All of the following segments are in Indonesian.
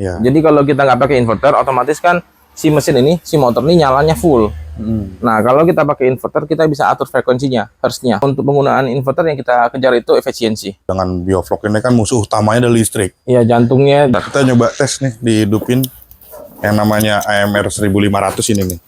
Ya. Jadi kalau kita nggak pakai inverter, otomatis kan si mesin ini, si motor ini nyalanya full. Nah, kalau kita pakai inverter, kita bisa atur frekuensinya, hertznya. Untuk penggunaan inverter yang kita kejar itu efisiensi. Dengan Biovlog ini kan musuh utamanya adalah listrik. Iya, jantungnya. Nah, kita nyoba tes nih, dihidupin yang namanya AMR 1500 ini nih.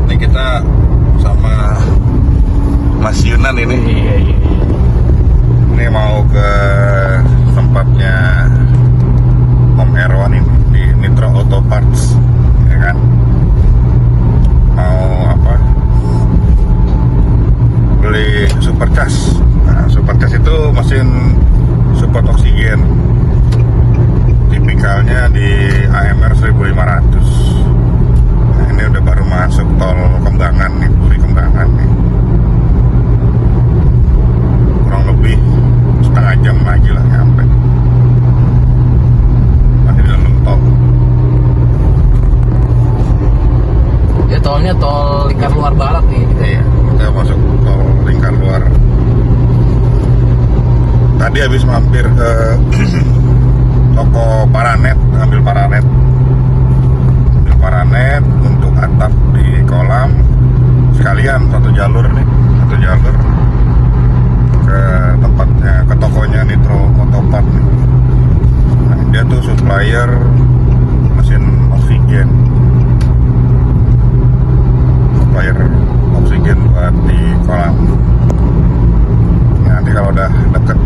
Ini kita sama Mas Yunan ini. Ini mau ke tempatnya Om Erwan ini di Nitro Auto Parts, ya kan? Mau apa? Beli supercharge. Nah, supercharge itu mesin support oksigen. Tipikalnya di AMR 1500. Nah, ini udah baru masuk tol Kembangan nih, Puri Kembangan nih. Kurang lebih setengah jam lagi lah nyampe. Masih di dalam tol. Ya tolnya tol Lingkar Luar Barat nih. Iya, kita masuk tol Lingkar Luar. Tadi habis mampir ke toko Paranet, ambil Paranet untuk atap di kolam, sekalian satu jalur ke tempatnya, ke tokonya Nitro Auto Parts nih. Nah, dia tuh supplier mesin oksigen, buat di kolam. Nanti kalau udah deket,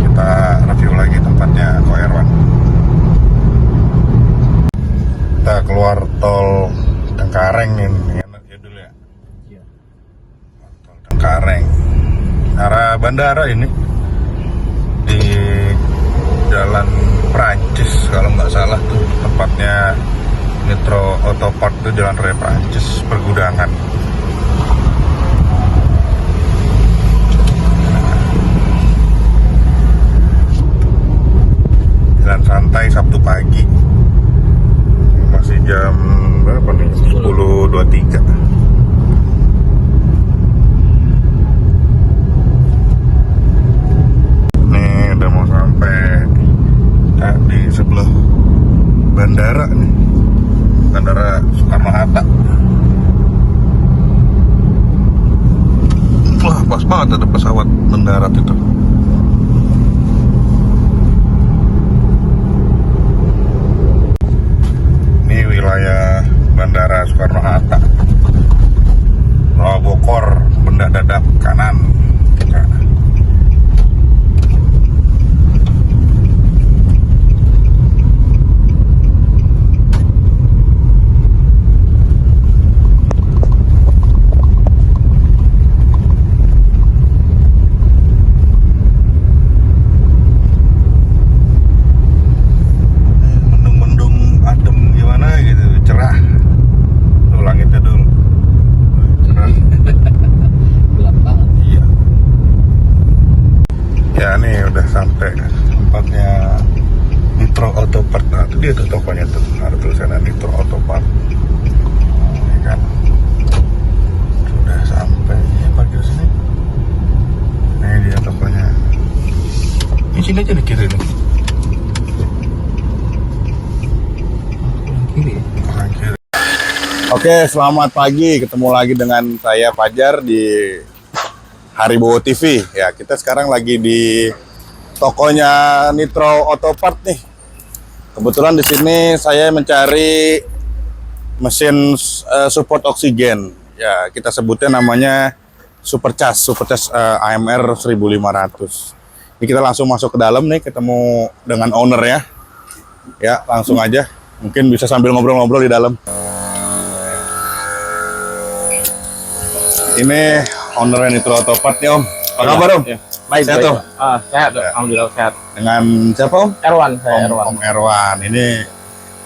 kita review lagi tempatnya Ko Erwan. Kita keluar tol Cengkareng ini, enak ya dulu ya. Tol Cengkareng, arah bandara ini di Jalan Prancis kalau nggak salah tuh tempatnya Nitro Auto Parts itu, Jalan Raya Prancis Pergudangan. Jalan santai Sabtu pagi. Masih jam berapa nih? 10.23. Nih udah mau sampai ya, di sebelah bandara nih. Bandara Soekarno-Hatta. Wah, pas banget ada pesawat mendarat itu. Ini wilayah Bandara Soekarno-Hatta. Rawa Bokor, benda dadap kanan. Sampai tempatnya Nitro Auto Parts. Nah, itu dia tuh tokonya tuh, ada tulisannya Nitro Auto Parts, ya kan? Sudah sampai ya, parkir sini. Ini dia tokonya. Ini sini aja di kiri nih. Kanan kiri. Oke, selamat pagi. Ketemu lagi dengan saya Fajar di Haribowo TV. Ya, kita sekarang lagi di tokonya Nitro Auto Parts nih. Kebetulan di sini saya mencari mesin support oksigen. Ya, kita sebutnya namanya supercharge AMR 1500. Ini kita langsung masuk ke dalam nih, ketemu dengan owner ya. Ya, langsung aja. Mungkin bisa sambil ngobrol-ngobrol di dalam. Ini owner Nitro Auto Parts nih, Om. Apa kabar, Om? Ya. Baik, sehat, Om? Sehat, alhamdulillah sehat. Dengan siapa, Om? Erwan, saya Erwan. Om Erwan. Ini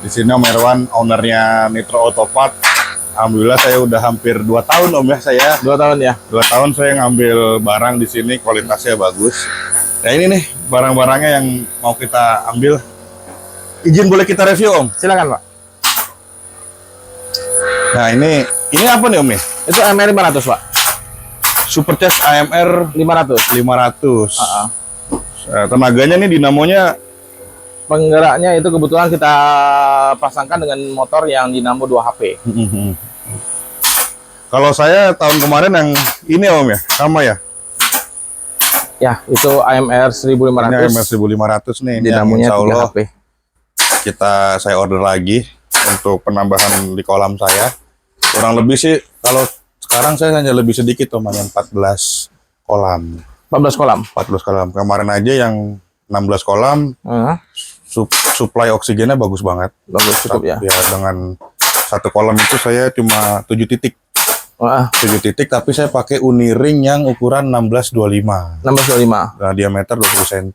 di sini Om Erwan, ownernya Nitro Auto Parts. Alhamdulillah saya udah hampir 2 tahun Om ya saya. 2 tahun ya. 2 tahun saya ngambil barang di sini, kualitasnya bagus. Nah ini nih barang-barangnya yang mau kita ambil. Izin boleh kita review Om? Silakan Pak. Nah ini apa nih Om nih? Itu AMR 500 Pak. Supercharged AMR 500. 500. Tenaganya nih, dinamonya Penggeraknya itu kebetulan kita pasangkan dengan motor yang dinamo 2 HP. Kalau saya tahun kemarin yang ini Om ya, sama ya? Ya, itu AMR 1500. Ini AMR 1500 nih. Dinamonya Insya 3 Allah HP. saya order lagi untuk penambahan di kolam saya. Kurang lebih sih kalau sekarang saya hanya lebih sedikit Om, hanya 14 kolam. 14 kolam. 14 kolam. Kemarin aja yang 16 kolam, supply oksigennya bagus banget. Bagus, cukup ya. Ya, dengan 1 kolam itu saya cuma 7 titik. 7 titik, tapi saya pakai Uniring yang ukuran 1625. 1625. Nah, diameter 20 cm.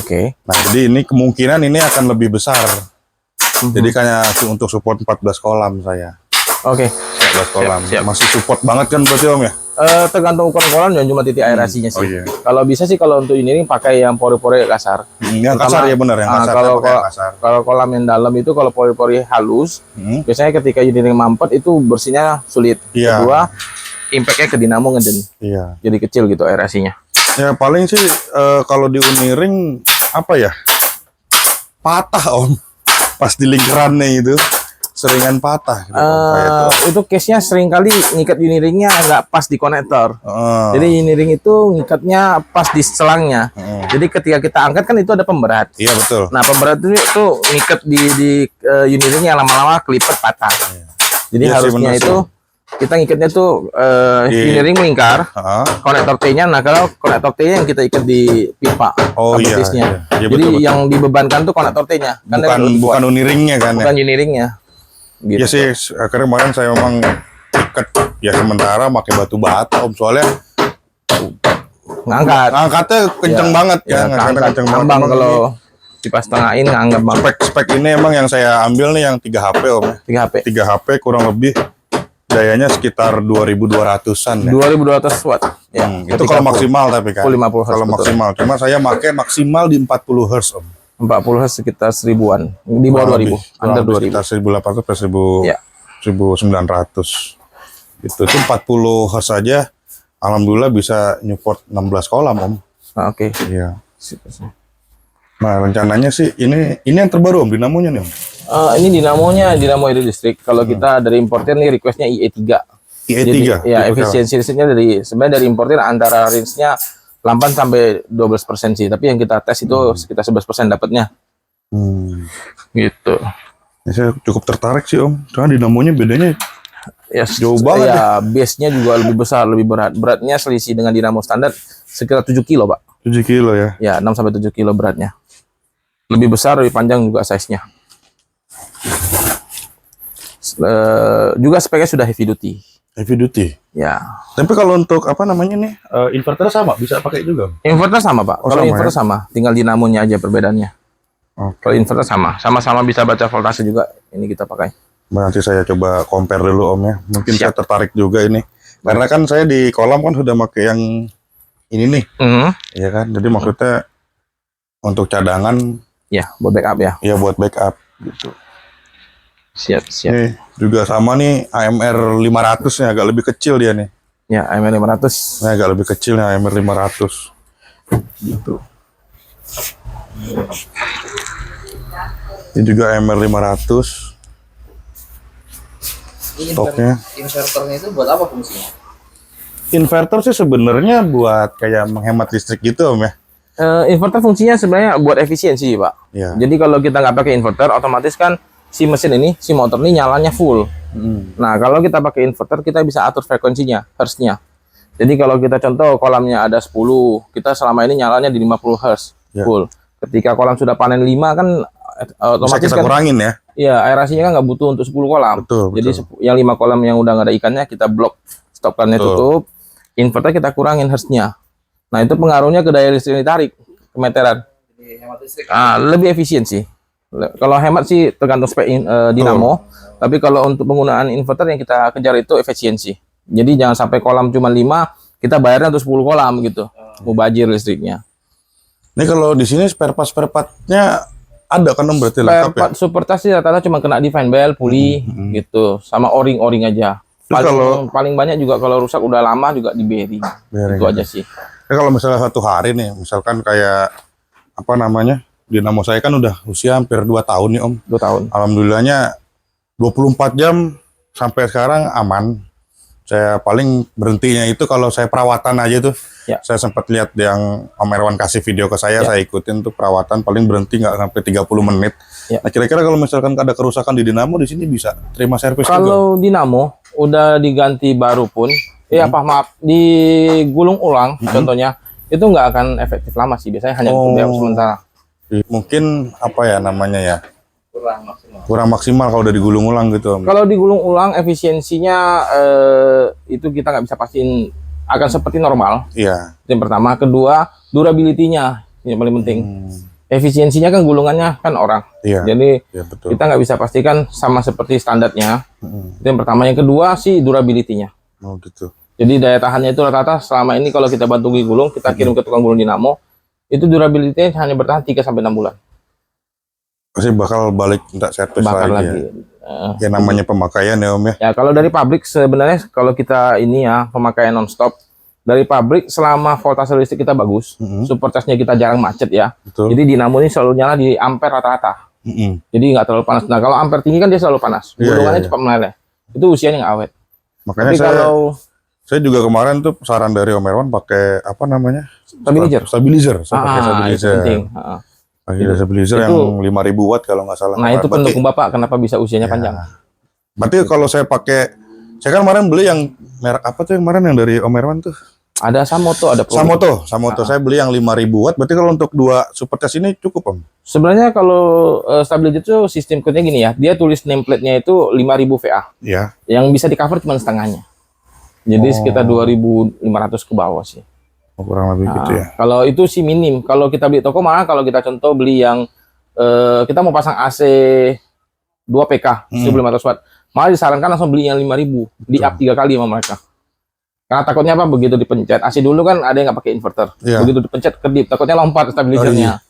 Oke. Nah, jadi ini kemungkinan ini akan lebih besar. Jadi kayak untuk support 14 kolam saya. Oke. 14 kolam. Siap. Masih support banget kan berarti Om ya? Tergantung ukuran kolam dan cuma titik aerasinya sih. Oh, iya. Kalau bisa sih kalau untuk ini pakai yang pori-pori kasar. Yang kasar ya benar, yang kasar. Kalau Saya pakai yang kasar. kalau kolam yang dalam itu kalau pori-pori halus, biasanya ketika uniring mampet itu bersihnya sulit. Iya. Kedua, impactnya ke dinamo ngeden. Iya. Jadi kecil gitu aerasinya. Ya paling sih kalau di Uniring apa ya? Patah Om. Pas di lingkarannya itu seringan patah gitu, Itu case-nya sering kali ngikat uniringnya nggak pas di konektor. Jadi uniring itu ngikatnya pas di selangnya. Jadi ketika kita angkat kan itu ada pemberat. Iya betul. Nah pemberat itu ngikat di uniringnya lama-lama kelipet patah. Jadi Iya sih, harusnya bener itu kita ngikatnya tuh uniring melingkar, konektor T-nya. Nah kalau konektor T-nya yang kita ikat di pipa, Oh iya, tabletisnya. iya, Jadi betul. yang dibebankan tuh konektor T-nya. Kan Bukan Uniringnya kan bukan ya? uniringnya. Gitu. Iya sih, akhirnya kemarin saya memang ikat ya sementara pakai batu bata Om, soalnya ngangkatnya kenceng banget ya, ngangkatnya kenceng banget. Ngambang kalau kipas tengahin nganggap banget. Spek ini emang yang saya ambil nih yang 3 HP Om ya. 3 HP. 3 HP kurang lebih dayanya sekitar 2200-an ya. 2200 watt. Ya, Itu kalau maksimal tapi kan. Full 50 Hz, Kalau betul. maksimal. Cuma saya pakai maksimal di 40 Hz Om. 40 Hz sekitar 1000-an. Di bawah 2000, under 2000. Sekitar 1800 ke 1000, Ya. 1900. Itu 40 Hz saja alhamdulillah bisa nyupport 16 kolam Om. Nah, oke. Iya. Nah, rencananya sih ini yang terbaru Om, dinamonya nih Om. Ini dinamonya dinamo hidro listrik. Kalau kita dari importer nih requestnya IE3. IE3. Jadi, ya efisiensi listriknya sebenarnya dari importer antara range-nya 8 sampai 12% sih. Tapi yang kita tes itu sekitar 11% dapatnya. Gitu. Ya, saya cukup tertarik sih Om. Soalnya dinamonya bedanya Ya, jauh banget ya. Base-nya juga lebih besar, lebih berat. Beratnya selisih dengan dinamo standar sekitar 7 kilo, Pak. 7 kilo ya. Ya, 6 sampai 7 kilo beratnya. Lebih besar, lebih panjang juga size-nya. Juga speknya sudah heavy duty. Heavy duty. Ya. Tapi kalau untuk apa namanya nih, inverter sama bisa pakai juga. Inverter sama, Pak. Oh, Kalau sama, inverter ya? sama, tinggal dinamonya aja perbedaannya. Oke. Kalau inverter sama, sama-sama bisa baca voltase juga. Ini kita pakai. Nanti saya coba compare dulu Om ya. Mungkin saya Siap. tertarik juga ini. Karena kan saya di kolam kan sudah pakai yang ini nih, ya kan. Jadi maksudnya untuk cadangan, Ya, buat backup ya. ya buat backup gitu. Siap. Nih juga sama nih AMR 500 nya agak lebih kecil dia nih. Ya, AMR 500. Nah, agak lebih kecil nih AMR 500. Gitu. Ini juga AMR 500. Stoknya. Inverternya itu buat apa fungsinya? Inverter sih sebenarnya buat kayak menghemat listrik gitu Om ya. Inverter fungsinya sebenarnya buat efisiensi, Pak. Ya. Jadi kalau kita nggak pakai inverter, otomatis kan si mesin ini, si motor ini nyalanya full. Nah, kalau kita pakai inverter, kita bisa atur frekuensinya, hertznya. Jadi kalau kita contoh kolamnya ada 10, kita selama ini nyalanya di 50 Hz Ya. full. Ketika kolam sudah panen 5 kan Bisa otomatis kita kan kurangin ya. ya aerasinya kan nggak butuh untuk 10 kolam. Betul, Jadi betul. yang 5 kolam yang udah nggak ada ikannya kita blok, stopkannya Betul. tutup, inverter kita kurangin hertznya. Nah, itu pengaruhnya ke daya listrik yang ditarik, ke meteran. Jadi hemat listrik. Lebih efisien sih. Kalau hemat sih tergantung spek dinamo. Tapi kalau untuk penggunaan inverter yang kita kejar itu efisiensi. Jadi jangan sampai kolam cuma 5, kita bayarnya untuk 10 kolam gitu. Mubazir listriknya. Ini kalau di sini spare partnya ada kan Om, berarti lengkap ya? Super tas sih rata-rata cuma kena define belt, puli gitu, sama o-ring aja. Paling banyak juga kalau rusak udah lama juga di bearing. Itu aja sih. Kalau misalnya satu hari nih, misalkan kayak apa namanya, dinamo saya kan udah usia hampir 2 tahun nih Om. 2 tahun. Alhamdulillahnya 24 jam sampai sekarang aman. Saya paling berhentinya itu kalau saya perawatan aja tuh. Ya. Saya sempat lihat yang Om Erwan kasih video ke saya ikutin tuh perawatan, paling berhenti nggak sampai 30 menit. Ya. Nah, kira-kira kalau misalkan ada kerusakan di dinamo di sini bisa terima servis juga? Kalau dinamo udah diganti baru pun, digulung ulang contohnya, itu nggak akan efektif lama sih. Biasanya hanya untuk sementara. Mungkin apa ya namanya ya? Kurang maksimal kalau udah digulung ulang gitu Om. Kalau digulung ulang efisiensinya itu kita nggak bisa pastiin akan seperti normal. Iya. Itu yang pertama. Kedua, durability-nya yang paling penting. Efisiensinya kan gulungannya kan orang. Iya. Jadi betul. kita nggak bisa pastikan sama seperti standarnya. Itu yang pertama. Yang kedua sih durability-nya. Oh gitu. Jadi daya tahannya itu rata-rata selama ini kalau kita bantu gulung, kita kirim ke tukang gulung dinamo, itu durability-nya hanya bertahan 3 sampai 6 bulan. Pasti bakal balik minta servis lagi. Ya namanya pemakaian ya Om ya. Ya kalau dari pabrik sebenarnya kalau kita ini ya pemakaian nonstop dari pabrik selama voltase listrik kita bagus, super charge-nya kita jarang macet ya. Betul. Jadi dinamo ini selalu nyala di ampere rata-rata. Jadi nggak terlalu panas. Nah kalau ampere tinggi kan dia selalu panas. Gulungannya cepat meleleh. Itu usianya nggak awet. Makanya saya juga kemarin tuh saran dari Om Erwan pakai apa namanya? Stabilizer. Saya pakai stabilizer. Ada stabilizer yang 5.000 watt kalau nggak salah. Nah itu pendukung Bapak kenapa bisa usianya panjang. Berarti kalau saya pakai, saya kan kemarin beli yang merek apa tuh yang kemarin yang dari Om Erwan tuh? Ada Samoto, ada Pro. Samoto. Saya beli yang 5.000 watt. Berarti kalau untuk 2 super test ini cukup Om? Sebenarnya kalau stabilizer itu sistem code-nya gini ya, dia tulis nameplate-nya itu 5.000 VA. Iya. Yang bisa di cover cuma setengahnya. Jadi sekitar 2.500 ke bawah sih. Kurang lebih gitu ya. Kalau itu sih minim. Kalau kita beli toko malah kalau kita contoh beli yang kita mau pasang AC 2 PK 1.500 watt, malah disarankan langsung beli yang 5.000, di up 3 kali sama mereka. Karena takutnya apa? Begitu dipencet AC dulu kan ada yang nggak pakai inverter. Begitu dipencet kedip, takutnya lompat stabilizernya.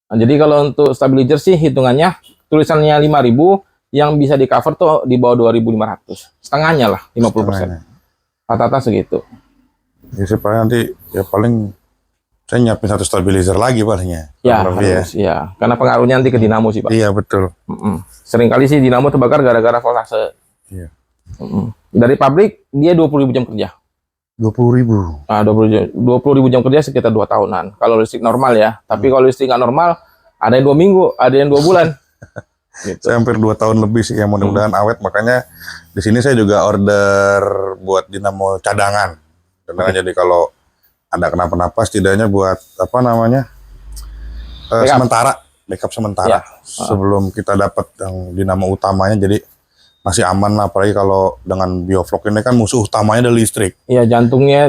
Nah, jadi kalau untuk stabilizer sih hitungannya tulisannya 5.000, yang bisa di cover tuh di bawah 2.500, setengahnya lah 50%. Rata-rata segitu. Ya saya paling saya nyiapin 1 stabilizer lagi palingnya. Ya, harus, ya. Karena pengaruhnya nanti ke dinamo sih Pak. Iya betul. Sering kali sih dinamo terbakar gara-gara voltase. Iya. Dari pabrik dia 20.000 jam kerja. 20.000. Nah, 20.000 jam kerja sekitar 2 tahunan. Kalau listrik normal ya. Tapi kalau listrik nggak normal, ada yang 2 minggu, ada yang 2 bulan. Gitu. Saya hampir 2 tahun lebih sih, yang mudah-mudahan awet. Makanya di sini saya juga order buat dinamo cadangan. Jadi kalau ada kenapa-napa setidaknya buat apa namanya backup sementara sebelum kita dapat yang dinamo utamanya, jadi masih aman lah. Apalagi kalau dengan Biovlog ini kan musuh utamanya adalah listrik. Iya, jantungnya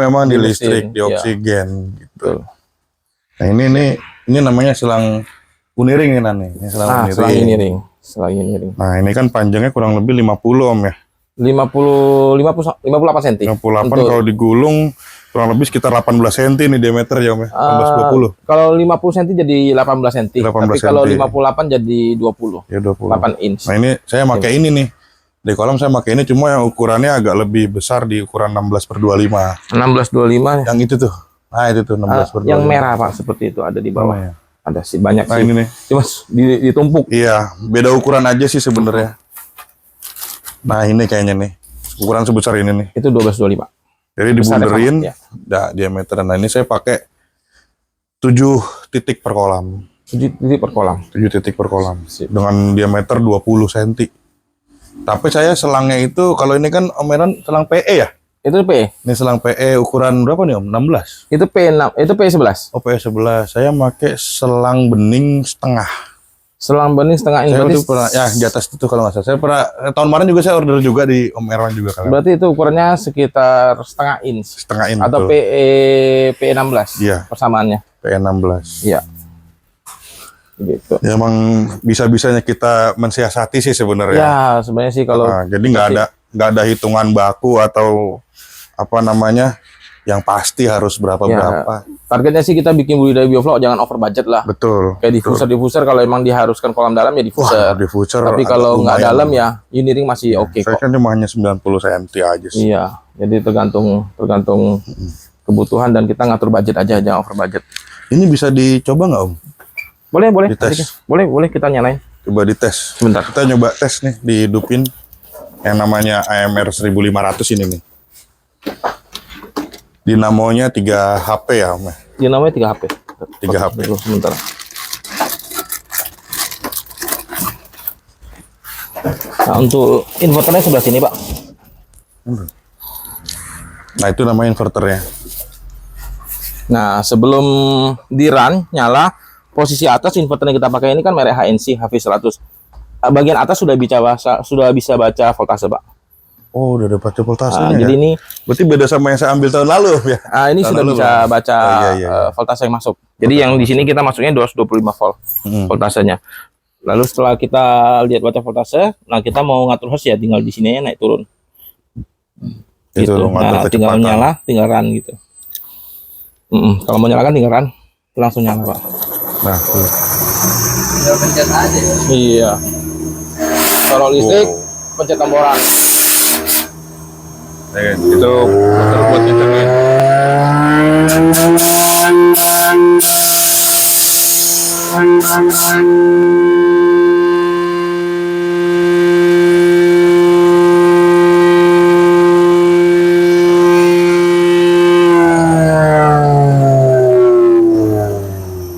memang di listrik, di oksigen gitu. Nah ini namanya selang uniring ini selang uniring. Nah ini kan panjangnya kurang lebih 50 Om ya. 58 cm. 58 kalau digulung kurang lebih sekitar 18 cm nih diameter ya Om ya. 18-20. Kalau 50 cm jadi 18 cm. Tapi kalau 58 jadi 20. Ya 20. 8 inch. Nah ini saya pakai ini nih. Di kolam saya pakai ini, cuma yang ukurannya agak lebih besar di ukuran 16/25. 16/25. Yang itu tuh. Nah itu tuh 16/25. Yang merah Pak seperti itu ada di bawah. Ya. Ada sih banyak sih. Ini nih. Cuma ditumpuk. Iya, beda ukuran aja sih sebenarnya. Nah ini kayaknya nih, ukuran sebesar ini nih. Itu 12/25. Jadi dibunderin, diameter. Nah ini saya pakai 7 titik per kolam. 7 titik per kolam. 7 titik per kolam. Dengan diameter 20 cm. Tapi saya selangnya itu, kalau ini kan Om Erwan selang PE ya? Itu PE. Ini selang PE ukuran berapa nih Om? 16? Itu P6, itu P11. Oh P11. Saya pakai selang bening setengah. Selang bening setengah saya itu pernah, ya di atas itu kalau nggak salah. Saya pernah tahun kemarin juga saya order juga di Om Erwan juga kan. Berarti itu ukurannya sekitar setengah inch. Setengah inch. Atau PE 16. Iya. Persamaannya. PE 16. Iya. gitu. Ya, emang bisa-bisanya kita mensiasati sih sebenarnya. Ya sebenarnya sih kalau Jadi nggak ada hitungan baku atau apa namanya yang pasti harus berapa. Targetnya sih kita bikin budidaya biofloc jangan over budget lah. Betul. Kayak diffuser kalau emang diharuskan kolam dalam ya diffuser. Wah, diffuser Tapi agak kalau nggak lumayan. dalam ya uniring masih oke Saya kok. kan cuma hanya 90 cm aja sih. Iya, jadi tergantung kebutuhan dan kita ngatur budget aja, jangan over budget. Ini bisa dicoba nggak Om? Boleh. Dites. Boleh kita nyalain. Coba dites. Sebentar. Kita nyoba tes nih, dihidupin yang namanya AMR 1500 ini nih. Dinamonya 3 HP ya Om. Dia namanya 3 HP. 3 HP. Dulu, sebentar. Nah, untuk inverternya sebelah sini, Pak. Nah itu namanya inverternya. Nah, sebelum di run, nyala, posisi atas inverter yang kita pakai ini kan merek HNC HV100. Bagian atas sudah bisa baca voltase, Pak. Oh, udah ada baca voltasenya. Nah, jadi ya? ini Berarti beda sama yang saya ambil tahun lalu ya. ini Tahun sudah lalu, bisa Bang. baca Oh, iya. voltase yang masuk. Jadi yang di sini kita masuknya 225 volt voltasenya. Lalu setelah kita lihat baca voltase, nah kita mau ngatur hertz ya tinggal di sini naik turun. Itu Gitu. ngatur Nah, tinggal kecepatan. nyala, tinggal run gitu. Kalau mau nyalakan tinggal run, langsung nyala, Pak. Nah, tuh. Tinggal pencet aja ya. Iya. Kalau listrik pencet tombol run. Itu motor buat ngeceknya.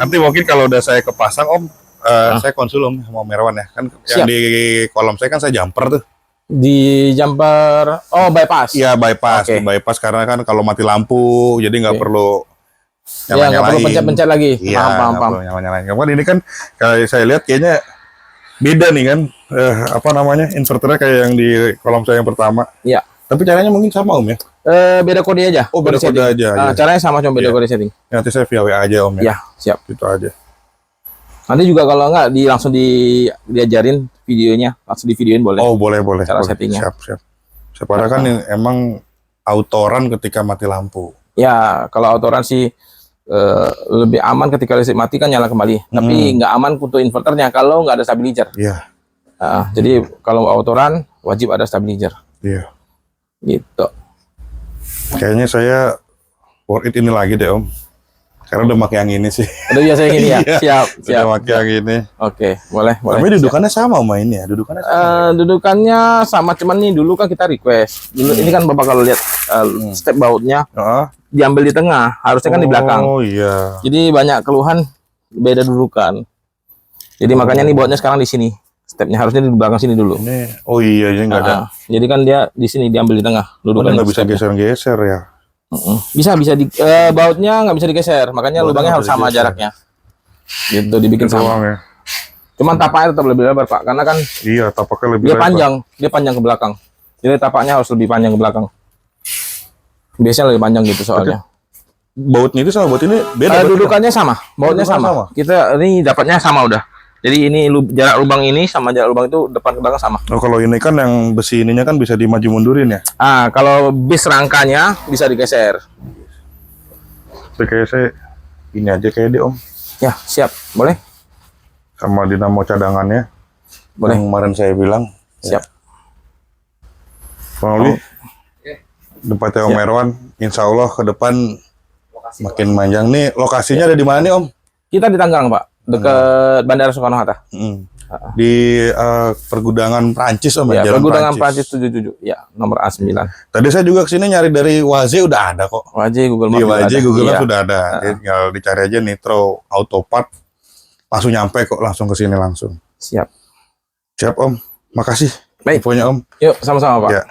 Nanti mungkin kalau udah saya kepasang Om, saya konsul Om sama Om Merwan ya. Kan yang Siap. di kolam saya kan saya jumper tuh. Di jumper, bypass. Iya bypass, Oke. bypass karena kan kalau mati lampu jadi nggak Oke. perlu Ya, nggak perlu pencet-pencet lagi. Iya, Paham. nyala-nyalain. Kan ini kan kalau saya lihat kayaknya beda nih kan, apa namanya inverternya kayak yang di kolam saya yang pertama. Iya. Tapi caranya mungkin sama Om ya. Beda kode aja. Oh, beda kode setting. aja, Ah, iya. caranya sama, cuma beda Iya. kode setting. Nanti saya via WA aja Om ya. Ya, siap. Gitu aja. Nanti juga kalau nggak langsung diajarin videonya, langsung di videoin boleh. Oh boleh. Cara Boleh. settingnya. Siap. Sepadahal kan emang autoran ketika mati lampu. Ya, kalau autoran sih lebih aman ketika listrik mati kan nyala kembali. Tapi nggak aman untuk inverternya kalau nggak ada stabilizer. Iya. Jadi kalau autoran wajib ada stabilizer. Iya. Gitu. Kayaknya saya worth it ini lagi deh Om. Karena udah pakai yang ini sih. Udah biasa yang ini ya. Iya. Siap. Udah pakai yang ini. Oke, boleh. Tapi dudukannya sama Om ini ya. Dudukannya sama. Dudukannya sama, cuman nih dulu kan kita request. Dulu ini kan Bapak kalau lihat step bautnya Heeh. diambil di tengah, harusnya kan di belakang. Oh iya. Jadi banyak keluhan beda dudukan. Jadi makanya nih bautnya sekarang di sini. Stepnya harusnya di belakang sini dulu. Ini, oh iya, ini nggak ada. Jadi kan dia di sini diambil di tengah Oh, dudukan. nggak bisa geser-geser ya. Bisa bautnya nggak bisa digeser, makanya Bautnya lubangnya nggak harus bisa sama digeser. jaraknya. Gitu dibikin Itu sama. doang ya. Cuman tapaknya tetap lebih lebar Pak, karena kan Iya, tapaknya lebih dia lebar. panjang, dia panjang ke belakang. Jadi tapaknya harus lebih panjang ke belakang. Biasanya lebih panjang gitu soalnya. Bautnya itu sama baut ini beda. berarti Dudukannya sama, bautnya Dudukan sama. sama. Kita ini dapatnya sama udah. Jadi ini jarak lubang ini sama jarak lubang itu depan ke belakang sama. kan? Oh, kalau ini kan yang besi ininya kan bisa dimaju mundurin ya. Kalau bis rangkanya bisa digeser. Tapi kayak saya ini aja kayak deh Om. Ya, siap. Boleh? Sama dinamo cadangannya. Boleh. Yang kemarin saya bilang. Siap. Bang Oli, tempatnya Om Erwan, insya Allah ke depan makin panjang nih. Lokasinya ada di mana nih Om? Kita di Tangerang, Pak. Dekat Bandara Soekarno-Hatta. Di pergudangan Prancis Om Ya, Jalan pergudangan Prancis 77. Ya, nomor A9. Tadi saya juga kesini nyari dari Waze udah ada kok. Wajib Google Di Maps. juga Waze ada. Google Iya. Maps sudah ada. Jadi tinggal dicari aja Nitro Autopart. Langsung nyampe kok, langsung ke sini langsung. Siap. Siap Om, makasih. Baik. Infonya Om. Yuk, sama-sama, Pak. Ya.